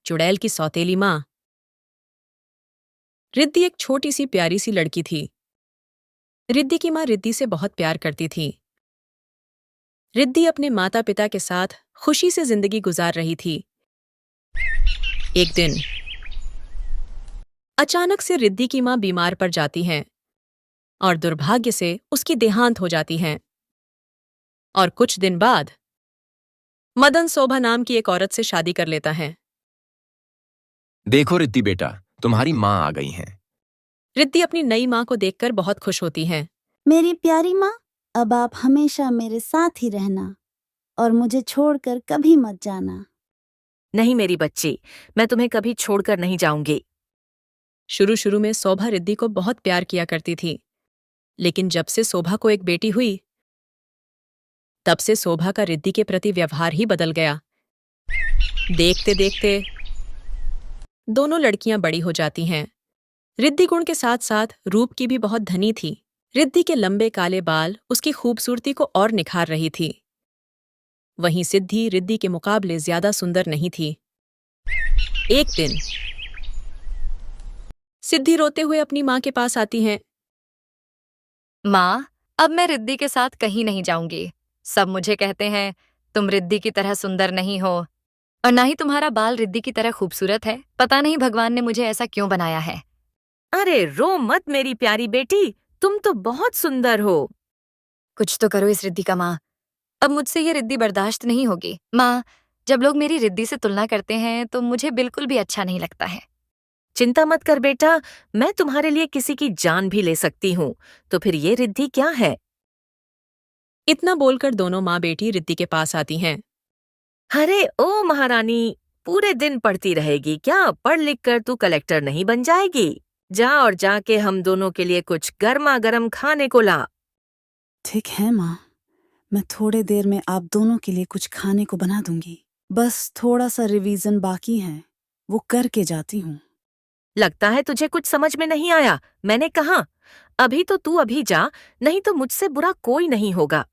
चुड़ैल की सौतेली माँ। रिद्धी एक छोटी सी प्यारी सी लड़की थी। रिद्धी की माँ रिद्धी से बहुत प्यार करती थी। रिद्धी अपने माता पिता के साथ खुशी से जिंदगी गुजार रही थी। एक दिन अचानक से रिद्धी की माँ बीमार पड़ जाती हैं और दुर्भाग्य से उसकी देहांत हो जाती है। और कुछ दिन बाद मदन शोभा नाम की एक औरत से शादी कर लेता है। देखो रिद्धी बेटा, तुम्हारी माँ आ गई हैं। रिद्धी अपनी नई माँ को देखकर बहुत खुश होती है। मेरी प्यारी माँ, अब आप हमेशा मेरे साथ ही रहना और मुझे छोड़कर कभी मत जाना। नहीं मेरी बच्ची, मैं तुम्हें कभी छोड़कर नहीं जाऊंगी। शुरू शुरू में शोभा रिद्धी को बहुत प्यार किया करती थी, लेकिन जब से शोभा को एक बेटी हुई तब से शोभा का रिद्धी के प्रति व्यवहार ही बदल गया। देखते देखते दोनों लड़कियां बड़ी हो जाती हैं। रिद्धी गुण के साथ साथ रूप की भी बहुत धनी थी। रिद्धी के लंबे काले बाल उसकी खूबसूरती को और निखार रही थी। वहीं सिद्धि रिद्धी के मुकाबले ज्यादा सुंदर नहीं थी। एक दिन सिद्धि रोते हुए अपनी माँ के पास आती हैं। माँ, अब मैं रिद्धी के साथ कहीं नहीं जाऊंगी। सब मुझे कहते हैं तुम रिद्धी की तरह सुंदर नहीं हो और ना ही तुम्हारा बाल रिद्धी की तरह खूबसूरत है। पता नहीं भगवान ने मुझे ऐसा क्यों बनाया है। अरे रो मत मेरी प्यारी बेटी, तुम तो बहुत सुंदर हो। कुछ तो करो इस रिद्धी का माँ। अब मुझसे ये रिद्धी बर्दाश्त नहीं होगी। माँ, जब लोग मेरी रिद्धी से तुलना करते हैं तो मुझे बिल्कुल भी अच्छा नहीं लगता है। चिंता मत कर बेटा, मैं तुम्हारे लिए किसी की जान भी ले सकती हूँ। तो फिर ये रिद्धि क्या है? इतना बोलकर दोनों माँ बेटी रिद्धी के पास आती हैं। अरे ओ महारानी, पूरे दिन पढ़ती रहेगी क्या? पढ़ लिख कर तू कलेक्टर नहीं बन जाएगी? जा और जाके हम दोनों के लिए कुछ गर्मा गर्म खाने को ला। ठीक है माँ, मैं थोड़े देर में आप दोनों के लिए कुछ खाने को बना दूंगी। बस थोड़ा सा रिवीजन बाकी है, वो करके जाती हूँ। लगता है तुझे कुछ समझ में नहीं आया। मैंने कहा अभी तो तू अभी जा, नहीं तो मुझसे बुरा कोई नहीं होगा।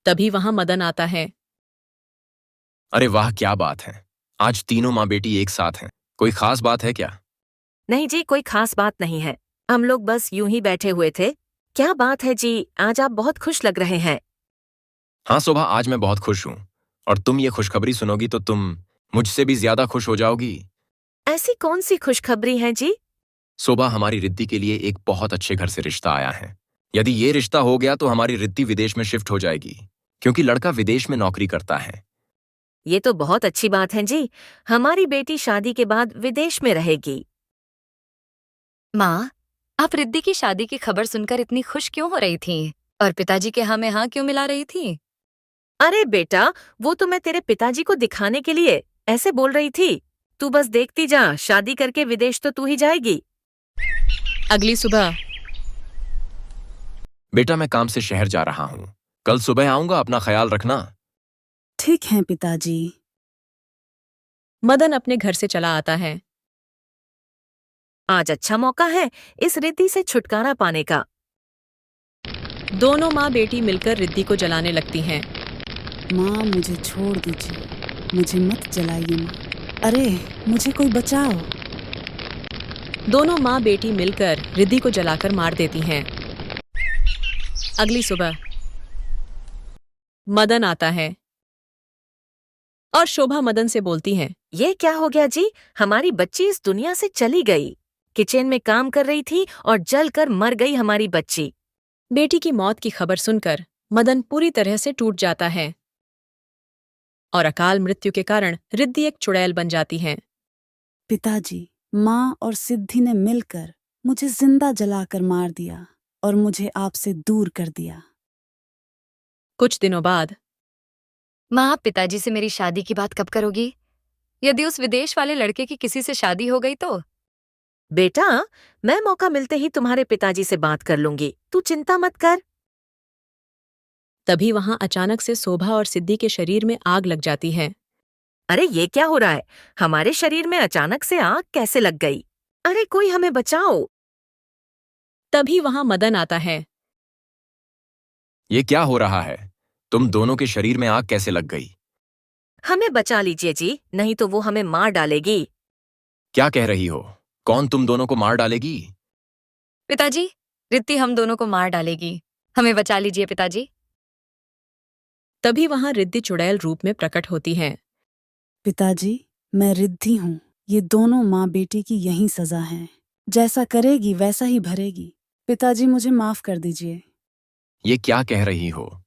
तभी वहां मदन आता है। अरे वाह, क्या बात है! आज तीनों माँ बेटी एक साथ हैं। कोई खास बात है क्या? नहीं जी, कोई खास बात नहीं है। हम लोग बस यूं ही बैठे हुए थे। क्या बात है जी, आज आप बहुत खुश लग रहे हैं। हाँ शोभा, आज मैं बहुत खुश हूँ और तुम ये खुशखबरी सुनोगी तो तुम मुझसे भी ज्यादा खुश हो जाओगी। ऐसी कौन सी खुशखबरी है जी? शोभा, हमारी रिद्धी के लिए एक बहुत अच्छे घर से रिश्ता आया है। यदि ये रिश्ता हो गया तो हमारी रिद्धी विदेश में शिफ्ट हो जाएगी, क्योंकि लड़का विदेश में नौकरी करता है। ये तो बहुत अच्छी बात है जी। हमारी बेटी शादी के बाद विदेश में रहेगी। माँ, आप रिद्धी की शादी की खबर सुनकर इतनी खुश क्यों हो रही थी और पिताजी के हाँ में हाँ क्यों मिला रही थी? अरे बेटा, वो तो मैं तेरे पिताजी को दिखाने के लिए ऐसे बोल रही थी। तू बस देखती जा, शादी करके विदेश तो तू ही जाएगी। अगली सुबह बेटा, मैं काम से शहर जा रहा हूँ। कल सुबह आऊंगा, अपना ख्याल रखना। ठीक है पिताजी। मदन अपने घर से चला आता है। आज अच्छा मौका है इस रिद्धि से छुटकारा पाने का। दोनों माँ बेटी मिलकर रिद्धी को जलाने लगती हैं। माँ, मुझे छोड़ दीजिए, मुझे मत जलाइए माँ। अरे, मुझे कोई बचाओ। दोनों माँ बेटी मिलकर रिद्धी को जलाकर मार देती हैं। अगली सुबह मदन आता है और शोभा मदन से बोलती है। ये क्या हो गया जी? हमारी बच्ची इस दुनिया से चली गई। किचन में काम कर रही थी और जल कर मर गई हमारी बच्ची। बेटी की मौत की खबर सुनकर मदन पूरी तरह से टूट जाता है और अकाल मृत्यु के कारण रिद्धी एक चुड़ैल बन जाती हैं। पिताजी, माँ और सिद्धि ने मिलकर मुझे जिंदा जलाकर मार दिया और मुझे आपसे दूर कर दिया। कुछ दिनों बाद माँ, आप पिताजी से मेरी शादी की बात कब करोगी? यदि उस विदेश वाले लड़के की किसी से शादी हो गई तो? बेटा, मैं मौका मिलते ही तुम्हारे पिताजी से बात कर लूंगी, तू चिंता मत कर। तभी वहां अचानक से शोभा और सिद्धि के शरीर में आग लग जाती है। अरे ये क्या हो रहा है? हमारे शरीर में अचानक से आग कैसे लग गई? अरे कोई हमें बचाओ। तभी वहां मदन आता है। ये क्या हो रहा है? तुम दोनों के शरीर में आग कैसे लग गई? हमें बचा लीजिए जी, नहीं तो वो हमें मार डालेगी। क्या कह रही हो? कौन तुम दोनों को मार डालेगी? पिताजी, रिद्धि हम दोनों को मार डालेगी। हमें बचा लीजिए पिताजी। तभी वहां रिद्धि चुड़ैल रूप में प्रकट होती है। पिताजी, मैं रिद्धि हूँ। ये दोनों माँ बेटी की यही सजा है। जैसा करेगी वैसा ही भरेगी। पिताजी, मुझे माफ कर दीजिए। ये क्या कह रही हो?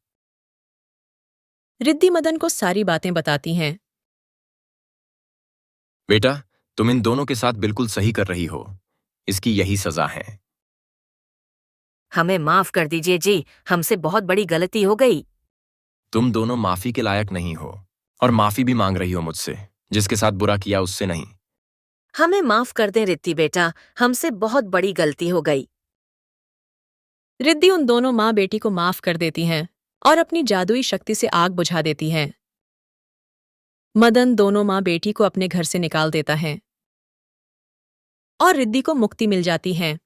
रिद्धि मदन को सारी बातें बताती हैं। बेटा, तुम इन दोनों के साथ बिल्कुल सही कर रही हो। इसकी यही सजा है। हमें माफ कर दीजिए जी, हमसे बहुत बड़ी गलती हो गई। तुम दोनों माफी के लायक नहीं हो और माफी भी मांग रही हो मुझसे। जिसके साथ बुरा किया उससे नहीं। हमें माफ कर दें रिद्धि बेटा, हमसे बहुत बड़ी गलती हो गई। रिद्धि उन दोनों माँ बेटी को माफ कर देती हैं और अपनी जादुई शक्ति से आग बुझा देती हैं। मदन दोनों माँ बेटी को अपने घर से निकाल देता है और रिद्धि को मुक्ति मिल जाती है।